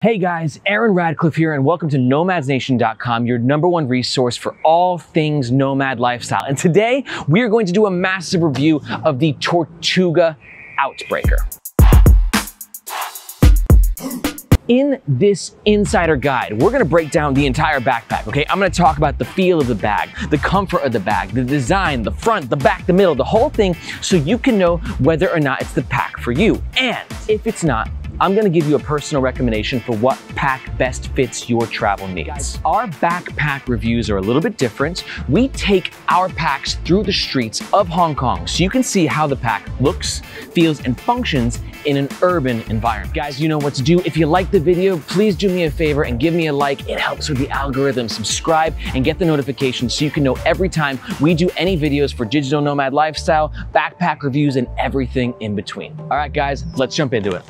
Hey guys, Aaron Radcliffe here and welcome to nomadsnation.com, your #1 resource for all things nomad lifestyle. And today we are going to do a massive review of the Tortuga Outbreaker. In this insider guide, we're gonna break down the entire backpack, okay? I'm gonna talk about the feel of the bag, the comfort of the bag, the design, the front, the back, the middle, the whole thing, so you can know whether or not it's the pack for you. And if it's not, I'm gonna give you a personal recommendation for what pack best fits your travel needs. Guys, our backpack reviews are a little bit different. We take our packs through the streets of Hong Kong so you can see how the pack looks, feels, and functions in an urban environment. Guys, you know what to do. If you like the video, please do me a favor and give me a like. It helps with the algorithm. Subscribe and get the notifications so you can know every time we do any videos for digital nomad lifestyle, backpack reviews, and everything in between. All right, guys, let's jump into it.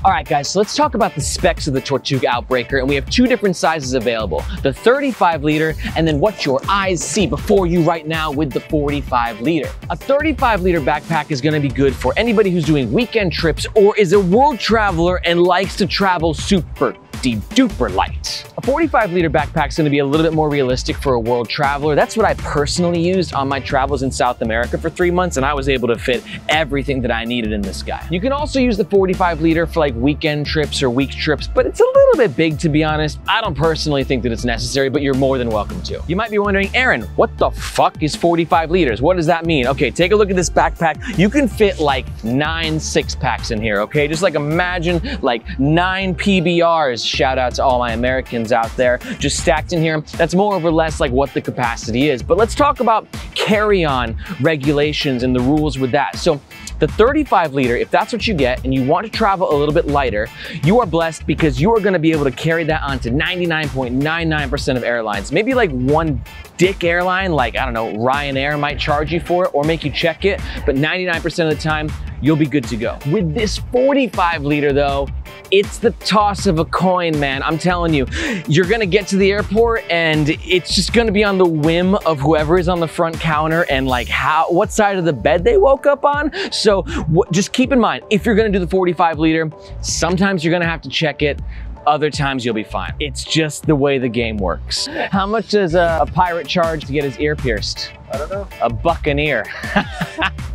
All right, guys, so let's talk about the specs of the Tortuga Outbreaker, and we have two different sizes available, the 35 liter and then what your eyes see before you right now with the 45 liter. A 35 liter backpack is gonna be good for anybody who's doing weekend trips or is a world traveler and likes to travel super duper light. A 45 liter backpack is gonna be a little bit more realistic for a world traveler. That's what I personally used on my travels in South America for 3 months, and I was able to fit everything that I needed in this guy. You can also use the 45 liter for like weekend trips or week trips, but it's a little bit big, to be honest. I don't personally think that it's necessary, but you're more than welcome to. You might be wondering, Aaron, what the fuck is 45 liters? What does that mean? Okay, take a look at this backpack. You can fit like 9 6-packs in here, okay? Just like imagine like 9 PBRs. Shout out to all my Americans out there, just stacked in here. That's more or less like what the capacity is. But let's talk about carry-on regulations and the rules with that. So the 35 liter, if that's what you get and you want to travel a little bit lighter, you are blessed because you are going to be able to carry that onto 99.99% of airlines. Maybe like one dick airline, like, I don't know, Ryanair might charge you for it or make you check it, but 99% of the time, you'll be good to go. With this 45 liter though, it's the toss of a coin, man. I'm telling you, you're gonna get to the airport and it's just gonna be on the whim of whoever is on the front counter and like what side of the bed they woke up on. So just keep in mind, if you're gonna do the 45 liter, sometimes you're gonna have to check it. Other times you'll be fine. It's just the way the game works. How much does a pirate charge to get his ear pierced? I don't know. A buccaneer.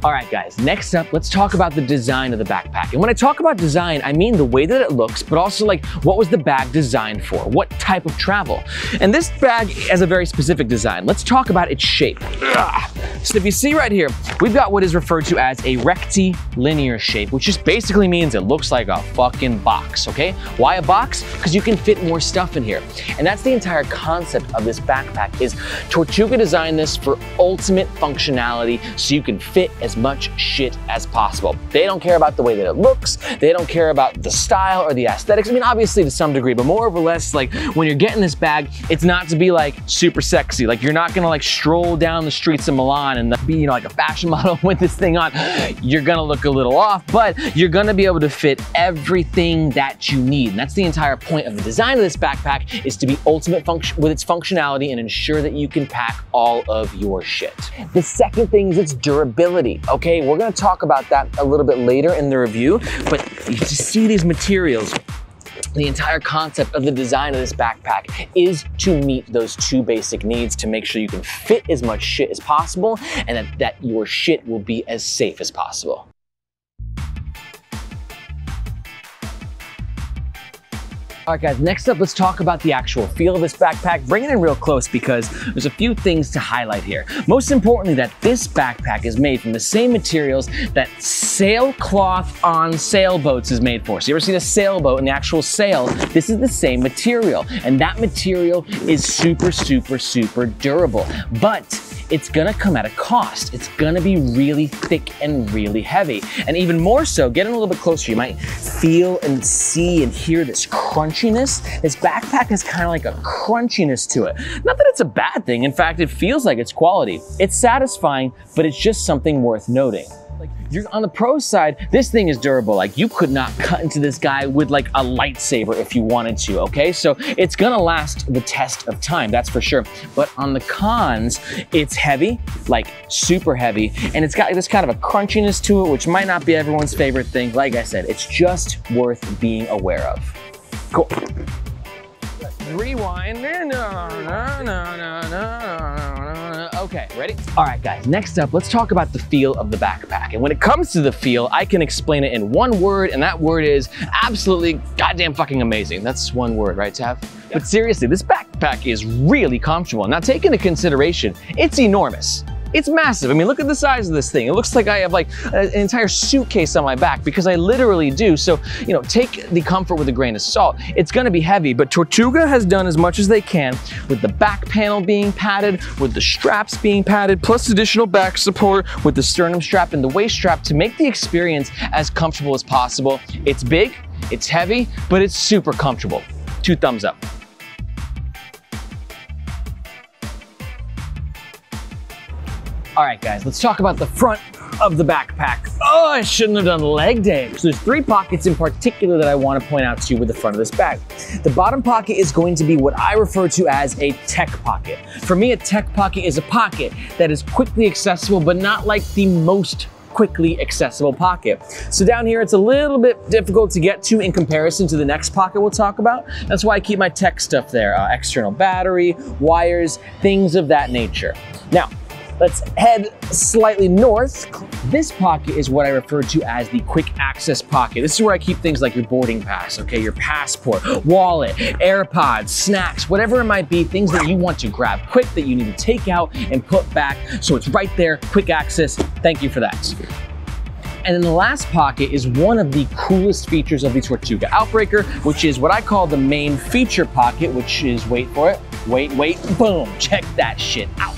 All right, guys, next up, let's talk about the design of the backpack. And when I talk about design, I mean the way that it looks, but also like, what was the bag designed for? What type of travel? And this bag has a very specific design. Let's talk about its shape. So if you see right here, we've got what is referred to as a rectilinear shape, which just basically means it looks like a fucking box, okay? Why a box? Because you can fit more stuff in here. And that's the entire concept of this backpack is Tortuga designed this for ultimate functionality so you can fit as much shit as possible. They don't care about the way that it looks. They don't care about the style or the aesthetics. I mean, obviously to some degree, but more or less, like when you're getting this bag, it's not to be like super sexy. Like you're not gonna like stroll down the streets of Milan and be, you know, like a fashion model with this thing on. You're gonna look a little off, but you're gonna be able to fit everything that you need. And that's the entire point of the design of this backpack, is to be ultimate with its functionality and ensure that you can pack all of your shit. The second thing is its durability, okay? We're gonna talk about that a little bit later in the review, but you just see these materials. The entire concept of the design of this backpack is to meet those two basic needs to make sure you can fit as much shit as possible and that your shit will be as safe as possible. All right, guys, next up, let's talk about the actual feel of this backpack. Bring it in real close because there's a few things to highlight here. Most importantly, that this backpack is made from the same materials that sailcloth on sailboats is made for. So you ever seen a sailboat and the actual sail? This is the same material, and that material is super, super, super durable. But it's gonna come at a cost. It's gonna be really thick and really heavy. And even more so, get in a little bit closer, you might feel and see and hear this crunchiness. This backpack has kind of like a crunchiness to it. Not that it's a bad thing. In fact, it feels like it's quality. It's satisfying, but it's just something worth noting. Like, you're on the pro side, this thing is durable. Like, you could not cut into this guy with like a lightsaber if you wanted to, okay? So it's gonna last the test of time, that's for sure. But on the cons, it's heavy, like super heavy, and it's got this kind of a crunchiness to it, which might not be everyone's favorite thing. Like I said, it's just worth being aware of. Cool. Rewind. Okay, ready? All right, guys, next up, let's talk about the feel of the backpack. And when it comes to the feel, I can explain it in one word, and that word is absolutely goddamn fucking amazing. That's one word, right, Tav? Yep. But seriously, this backpack is really comfortable. Now, take into consideration, it's enormous. It's massive. I mean, look at the size of this thing. It looks like I have like an entire suitcase on my back, because I literally do. So, you know, take the comfort with a grain of salt. It's gonna be heavy, but Tortuga has done as much as they can with the back panel being padded, with the straps being padded, plus additional back support with the sternum strap and the waist strap to make the experience as comfortable as possible. It's big, it's heavy, but it's super comfortable. 2 thumbs up. All right, guys, let's talk about the front of the backpack. Oh, I shouldn't have done leg day. So there's 3 pockets in particular that I want to point out to you with the front of this bag. The bottom pocket is going to be what I refer to as a tech pocket. For me, a tech pocket is a pocket that is quickly accessible, but not like the most quickly accessible pocket. So down here, it's a little bit difficult to get to in comparison to the next pocket we'll talk about. That's why I keep my tech stuff there, external battery, wires, things of that nature. Now, let's head slightly north. This pocket is what I refer to as the quick access pocket. This is where I keep things like your boarding pass, okay, your passport, wallet, AirPods, snacks, whatever it might be, things that you want to grab quick that you need to take out and put back. So it's right there, quick access. Thank you for that. And then the last pocket is one of the coolest features of the Tortuga Outbreaker, which is what I call the main feature pocket, which is, wait for it, wait, boom, check that shit out.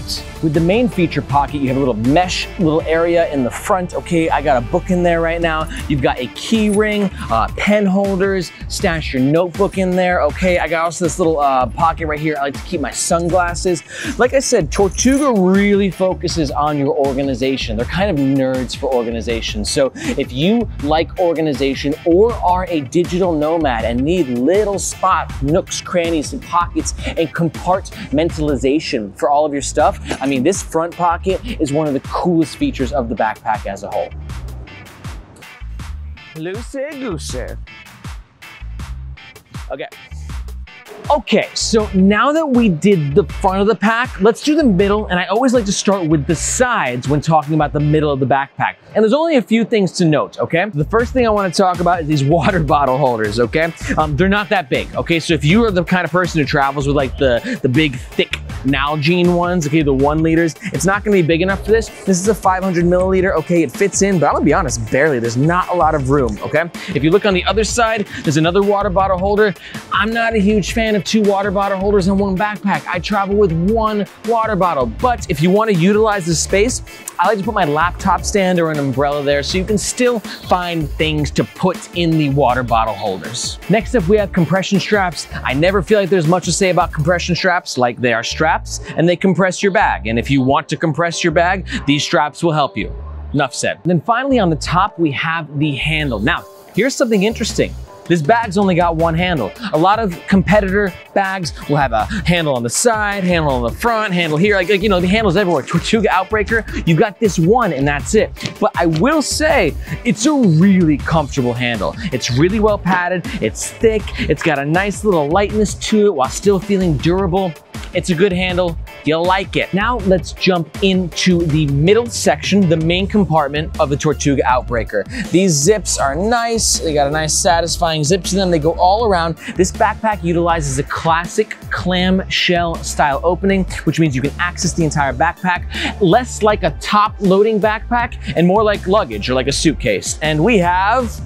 With the main feature pocket, you have a little mesh area in the front. Okay, I got a book in there right now. You've got a key ring, pen holders, stash your notebook in there. Okay, I got also this little pocket right here. I like to keep my sunglasses. Like I said, Tortuga really focuses on your organization. They're kind of nerds for organization. So if you like organization or are a digital nomad and need little spot nooks, crannies, and pockets and compartmentalization for all of your stuff, I mean, this front pocket is one of the coolest features of the backpack as a whole. Loosey-goosey. Okay. Okay, so now that we did the front of the pack, let's do the middle, and I always like to start with the sides when talking about the middle of the backpack. And there's only a few things to note, okay? The first thing I want to talk about is these water bottle holders, okay? They're not that big, okay? So if you are the kind of person who travels with like the big, thick Nalgene ones, okay, the 1 liters, it's not gonna be big enough for this. This is a 500 milliliter, okay? It fits in, but I'm gonna be honest, barely. There's not a lot of room, okay? If you look on the other side, there's another water bottle holder. I'm not a huge fan of 2 water bottle holders in 1 backpack. I travel with 1 water bottle, but if you want to utilize the space, I like to put my laptop stand or an umbrella there so you can still find things to put in the water bottle holders. Next up, we have compression straps. I never feel like there's much to say about compression straps. Like, they are straps and they compress your bag. And if you want to compress your bag, these straps will help you. Enough said. And then finally on the top, we have the handle. Now, here's something interesting. This bag's only got 1 handle. A lot of competitor bags will have a handle on the side, handle on the front, handle here, like you know, the handles everywhere. Tortuga Outbreaker, you got this one and that's it. But I will say, it's a really comfortable handle. It's really well padded, it's thick, it's got a nice little lightness to it while still feeling durable. It's a good handle, you'll like it. Now let's jump into the middle section, the main compartment of the Tortuga Outbreaker. These zips are nice, they got a nice satisfying zip to them, they go all around. This backpack utilizes a classic clamshell style opening, which means you can access the entire backpack, less like a top loading backpack and more like luggage or like a suitcase. And we have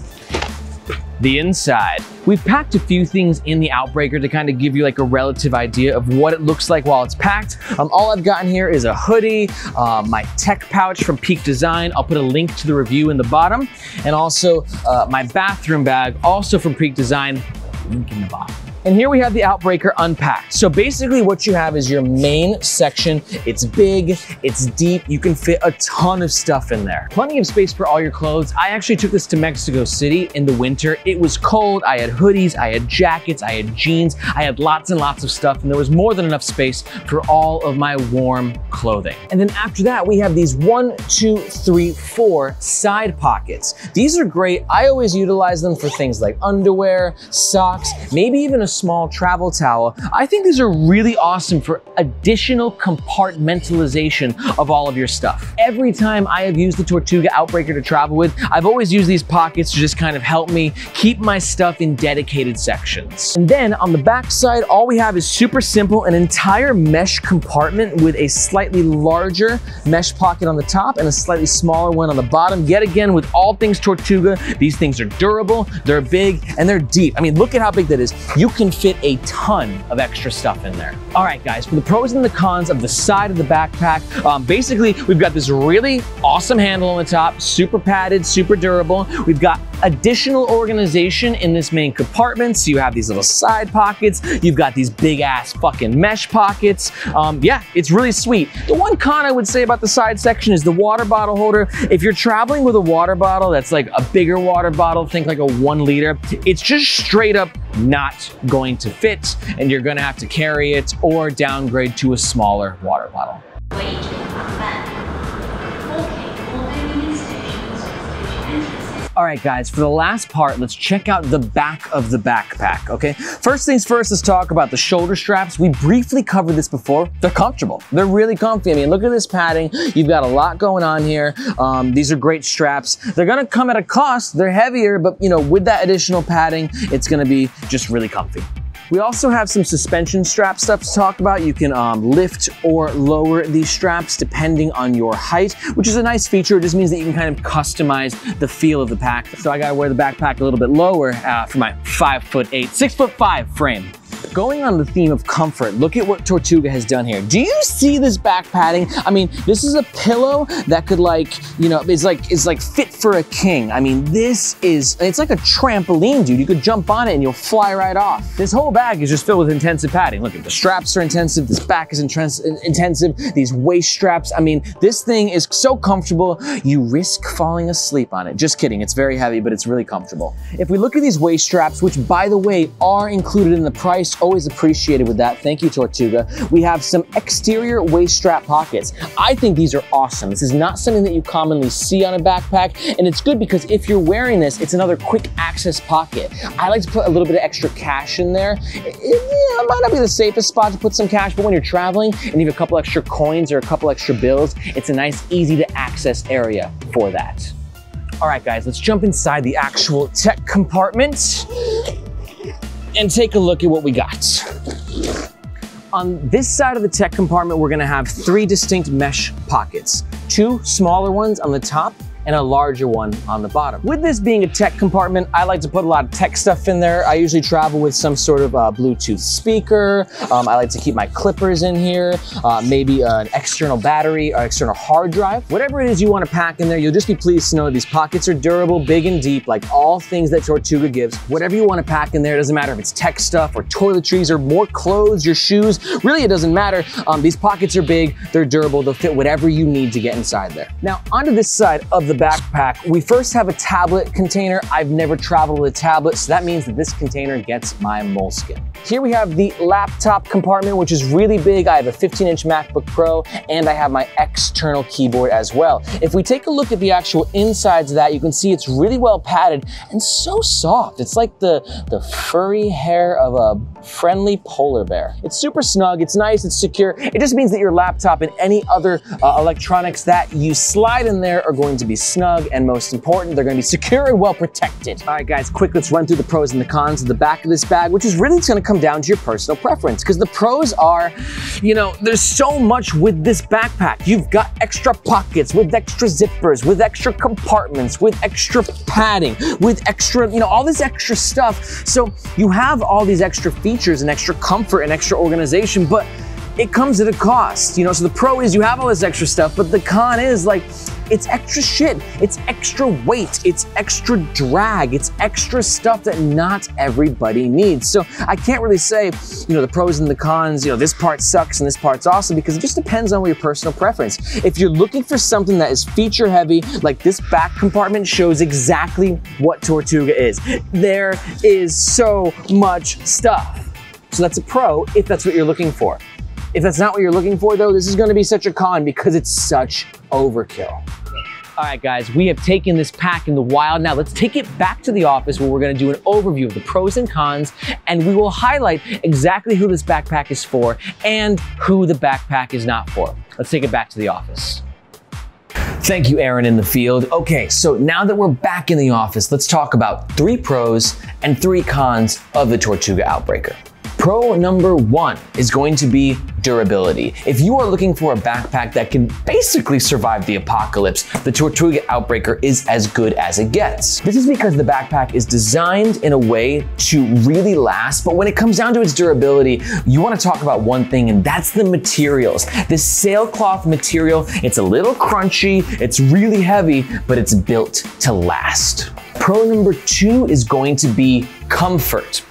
the inside. We've packed a few things in the Outbreaker to kind of give you like a relative idea of what it looks like while it's packed. All I've gotten here is a hoodie, my tech pouch from Peak Design. I'll put a link to the review in the bottom. And also my bathroom bag, also from Peak Design, link in the bottom. And here we have the Outbreaker unpacked. So basically what you have is your main section. It's big, it's deep, you can fit a ton of stuff in there. Plenty of space for all your clothes. I actually took this to Mexico City in the winter. It was cold, I had hoodies, I had jackets, I had jeans, I had lots and lots of stuff, and there was more than enough space for all of my warm clothing. And then after that, we have these 1, 2, 3, 4 side pockets. These are great. I always utilize them for things like underwear, socks, maybe even a small travel towel. I think these are really awesome for additional compartmentalization of all of your stuff. Every time I have used the Tortuga Outbreaker to travel with, I've always used these pockets to just kind of help me keep my stuff in dedicated sections. And then on the back side, all we have is super simple, an entire mesh compartment with a slightly larger mesh pocket on the top and a slightly smaller one on the bottom. Yet again, with all things Tortuga, these things are durable, they're big, and they're deep. I mean, look at how big that is. You can fit a ton of extra stuff in there. All right, guys, for the pros and the cons of the side of the backpack, basically, we've got this really awesome handle on the top, super padded, super durable. We've got additional organization in this main compartment. So you have these little side pockets. You've got these big ass fucking mesh pockets. Yeah, it's really sweet. The one con I would say about the side section is the water bottle holder. If you're traveling with a water bottle that's like a bigger water bottle, think like a 1 liter, it's just straight up not going to fit, and you're gonna have to carry it or downgrade to a smaller water bottle. All right, guys, for the last part, let's check out the back of the backpack, okay? First things first, let's talk about the shoulder straps. We briefly covered this before. They're comfortable. They're really comfy. I mean, look at this padding. You've got a lot going on here. These are great straps. They're gonna come at a cost. They're heavier, but you know, with that additional padding, it's gonna be just really comfy. We also have some suspension strap stuff to talk about. You can lift or lower these straps depending on your height, which is a nice feature. It just means that you can kind of customize the feel of the pack. So I gotta wear the backpack a little bit lower for my 5'8", 6'5" frame. Going on the theme of comfort, look at what Tortuga has done here. Do you see this back padding? I mean, this is a pillow that could it's like fit for a king. I mean, it's like a trampoline, dude. You could jump on it and you'll fly right off. This whole bag is just filled with intensive padding. Look at the straps are intensive, this back is intensive, these waist straps. I mean, this thing is so comfortable, you risk falling asleep on it. Just kidding, it's very heavy, but it's really comfortable. If we look at these waist straps, which by the way, are included in the price, always appreciated with that. Thank you, Tortuga. We have some exterior waist strap pockets. I think these are awesome. This is not something that you commonly see on a backpack, and it's good because if you're wearing this, it's another quick access pocket. I like to put a little bit of extra cash in there. It might not be the safest spot to put some cash, but when you're traveling and you have a couple extra coins or a couple extra bills, it's a nice, easy to access area for that. All right, guys, let's jump inside the actual tech compartment and take a look at what we got. On this side of the tech compartment, we're gonna have 3 distinct mesh pockets, 2 smaller ones on the top and a larger one on the bottom. With this being a tech compartment, I like to put a lot of tech stuff in there. I usually travel with some sort of Bluetooth speaker. I like to keep my clippers in here, maybe an external battery or external hard drive. Whatever it is you want to pack in there, you'll just be pleased to know these pockets are durable, big and deep, like all things that Tortuga gives. Whatever you want to pack in there, it doesn't matter if it's tech stuff or toiletries or more clothes, your shoes, really it doesn't matter. These pockets are big, they're durable, they'll fit whatever you need to get inside there. Now, onto this side of the backpack, we first have a tablet container. I've never traveled with a tablet, so that means that this container gets my moleskin. Here we have the laptop compartment, which is really big. I have a 15-inch MacBook Pro, and I have my external keyboard as well. If we take a look at the actual insides of that, you can see it's really well padded and so soft. It's like the furry hair of a friendly polar bear. It's super snug, it's nice, it's secure. It just means that your laptop and any other electronics that you slide in there are going to be snug, and most important, they're gonna be secure and well protected. All right, guys, quick, let's run through the pros and the cons of the back of this bag, which is really gonna come down to your personal preference, because the pros are, you know, there's so much with this backpack. You've got extra pockets with extra zippers, with extra compartments, with extra padding, with extra, you know, all this extra stuff. So you have all these extra features and extra comfort and extra organization, but it comes at a cost, you know? So the pro is you have all this extra stuff, but the con is like, it's extra shit. It's extra weight. It's extra drag. It's extra stuff that not everybody needs. So I can't really say, the pros and the cons, this part sucks and this part's awesome, because it just depends on your personal preference. If you're looking for something that is feature heavy, like this back compartment shows exactly what Tortuga is. There is so much stuff. So that's a pro if that's what you're looking for. If that's not what you're looking for though, this is gonna be such a con because it's such overkill. All right, guys, we have taken this pack in the wild. Now let's take it back to the office where we're gonna do an overview of the pros and cons, and we will highlight exactly who this backpack is for and who the backpack is not for. Let's take it back to the office. Thank you, Aaron in the field. Okay, so now that we're back in the office, let's talk about 3 pros and 3 cons of the Tortuga Outbreaker. Pro number 1 is going to be durability. If you are looking for a backpack that can basically survive the apocalypse, the Tortuga Outbreaker is as good as it gets. This is because the backpack is designed in a way to really last, but when it comes down to its durability, you want to talk about one thing, and that's the materials. This sailcloth material, it's a little crunchy, it's really heavy, but it's built to last. Pro number 2 is going to be comfort.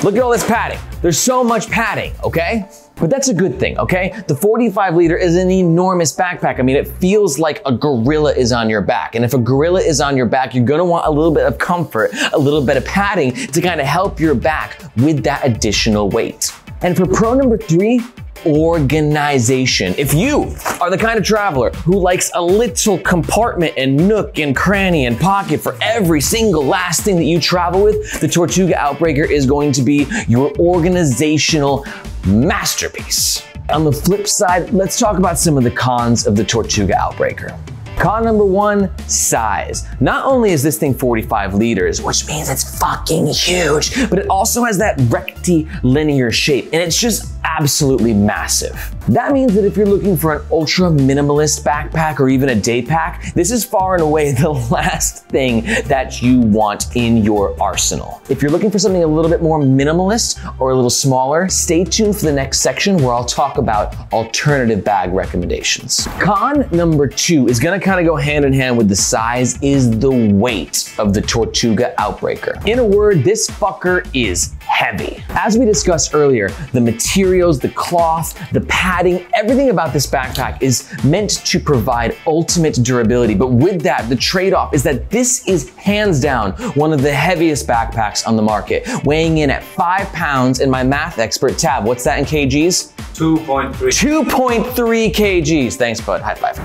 Look at all this padding. There's so much padding, okay? But that's a good thing, okay? The 45 liter is an enormous backpack. I mean, it feels like a gorilla is on your back. And if a gorilla is on your back, you're gonna want a little bit of comfort, a little bit of padding to kind of help your back with that additional weight. And for pro number 3, organization. If you are the kind of traveler who likes a little compartment and nook and cranny and pocket for every single last thing that you travel with, the Tortuga Outbreaker is going to be your organizational masterpiece. On the flip side, let's talk about some of the cons of the Tortuga Outbreaker. Con number 1, size. Not only is this thing 45 liters, which means it's fucking huge, but it also has that rectilinear shape, and it's just absolutely massive. That means that if you're looking for an ultra minimalist backpack or even a day pack, this is far and away the last thing that you want in your arsenal. If you're looking for something a little bit more minimalist or a little smaller, stay tuned for the next section where I'll talk about alternative bag recommendations. Con number 2 is gonna kind of go hand in hand with the size, is the weight of the Tortuga Outbreaker. In a word, this fucker is heavy. As we discussed earlier, the materials, the cloth, the padding, everything about this backpack is meant to provide ultimate durability. But with that, the trade-off is that this is hands down one of the heaviest backpacks on the market, weighing in at 5 pounds, and my math expert, Tab, what's that in kgs? 2.3. 2.3 kgs. Thanks, bud. High five.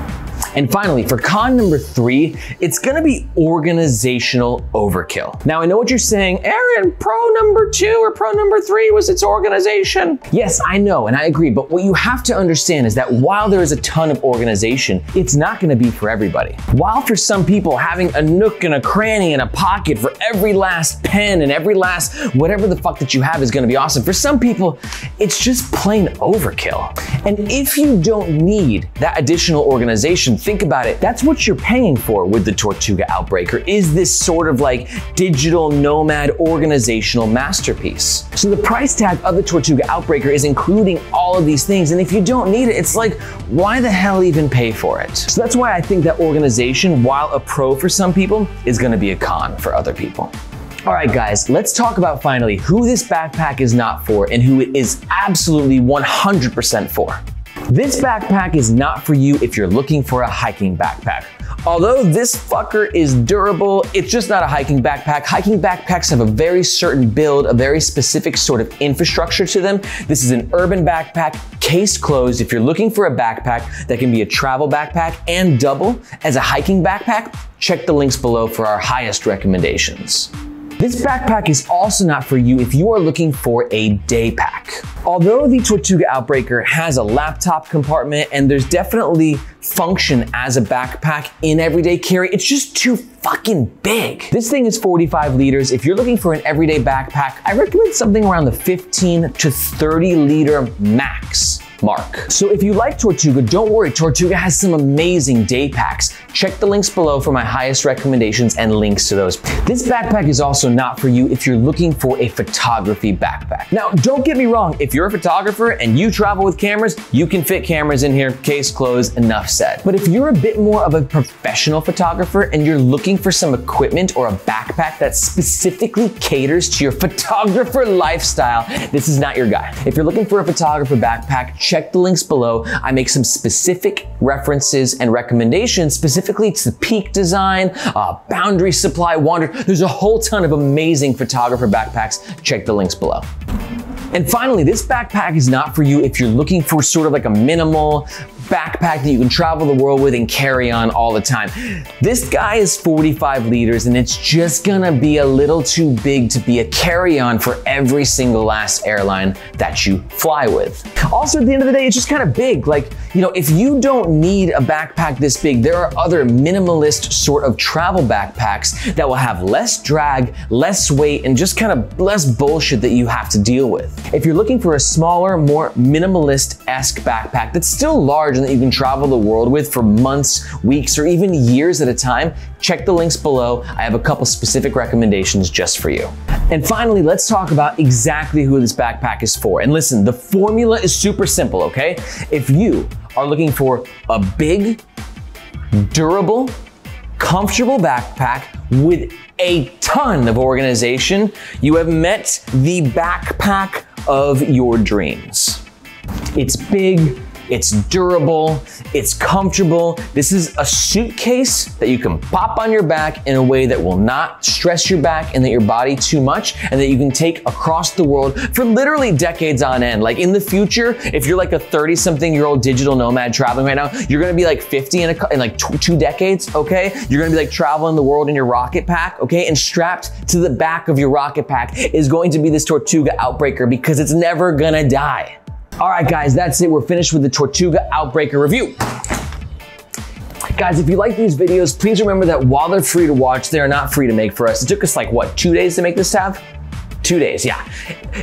And finally, for con number 3, it's gonna be organizational overkill. Now, I know what you're saying, Aaron, pro number 2 or pro number 3 was its organization. Yes, I know, and I agree, but what you have to understand is that while there is a ton of organization, it's not gonna be for everybody. While for some people, having a nook and a cranny and a pocket for every last pen and every last whatever the fuck that you have is gonna be awesome, for some people, it's just plain overkill. And if you don't need that additional organization, think about it. That's what you're paying for with the Tortuga Outbreaker, is this sort of like digital nomad organizational masterpiece. So the price tag of the Tortuga Outbreaker is including all of these things. And if you don't need it, it's like, why the hell even pay for it? So that's why I think that organization, while a pro for some people, is gonna be a con for other people. All right, guys, let's talk about finally who this backpack is not for and who it is absolutely 100% for. This backpack is not for you if you're looking for a hiking backpack. Although this fucker is durable, it's just not a hiking backpack. Hiking backpacks have a very certain build, a very specific sort of infrastructure to them. This is an urban backpack, case closed. If you're looking for a backpack that can be a travel backpack and double as a hiking backpack, check the links below for our highest recommendations. This backpack is also not for you if you are looking for a day pack. Although the Tortuga Outbreaker has a laptop compartment and there's definitely function as a backpack in everyday carry, it's just too fucking big. This thing is 45 liters. If you're looking for an everyday backpack, I recommend something around the 15 to 30 liter max. mark. So if you like Tortuga, don't worry, Tortuga has some amazing day packs. Check the links below for my highest recommendations and links to those. This backpack is also not for you if you're looking for a photography backpack. Now, don't get me wrong, if you're a photographer and you travel with cameras, you can fit cameras in here, case closed, enough said. But if you're a bit more of a professional photographer and you're looking for some equipment or a backpack that specifically caters to your photographer lifestyle, this is not your guy. If you're looking for a photographer backpack, check the links below. I make some specific references and recommendations specifically to Peak Design, Boundary Supply, Wander. There's a whole ton of amazing photographer backpacks. Check the links below. And finally, this backpack is not for you if you're looking for sort of like a minimal backpack that you can travel the world with and carry on all the time. This guy is 45 liters and it's just gonna be a little too big to be a carry-on for every single last airline that you fly with. Also, at the end of the day, it's just kind of big. Like, you know, if you don't need a backpack this big, there are other minimalist sort of travel backpacks that will have less drag, less weight, and just kind of less bullshit that you have to deal with. If you're looking for a smaller, more minimalist-esque backpack that's still large and that you can travel the world with for months, weeks, or even years at a time, check the links below. I have a couple specific recommendations just for you. And finally, let's talk about exactly who this backpack is for. And listen, the formula is super simple, okay? If you are looking for a big, durable, comfortable backpack with a ton of organization, you have met the backpack of your dreams. It's big, it's durable, it's comfortable. This is a suitcase that you can pop on your back in a way that will not stress your back and that your body too much, and that you can take across the world for literally decades on end. Like in the future, if you're like a 30-something-year-old digital nomad traveling right now, you're gonna be like 50 in like two decades, okay? You're gonna be like traveling the world in your rocket pack, okay? And strapped to the back of your rocket pack is going to be this Tortuga Outbreaker because it's never gonna die. All right, guys, that's it. We're finished with the Tortuga Outbreaker review. Guys, if you like these videos, please remember that while they're free to watch, they are not free to make for us. It took us like, what, 2 days to make this tab? 2 days, yeah.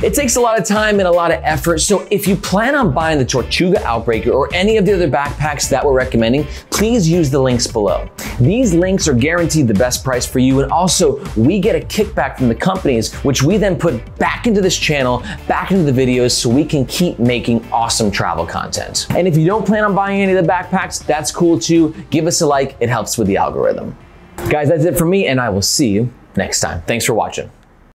It takes a lot of time and a lot of effort, so if you plan on buying the Tortuga Outbreaker or any of the other backpacks that we're recommending, please use the links below. These links are guaranteed the best price for you, and also we get a kickback from the companies, which we then put back into this channel, back into the videos, so we can keep making awesome travel content. And if you don't plan on buying any of the backpacks, that's cool too. Give us a like, it helps with the algorithm. Guys, that's it for me, and I will see you next time. Thanks for watching.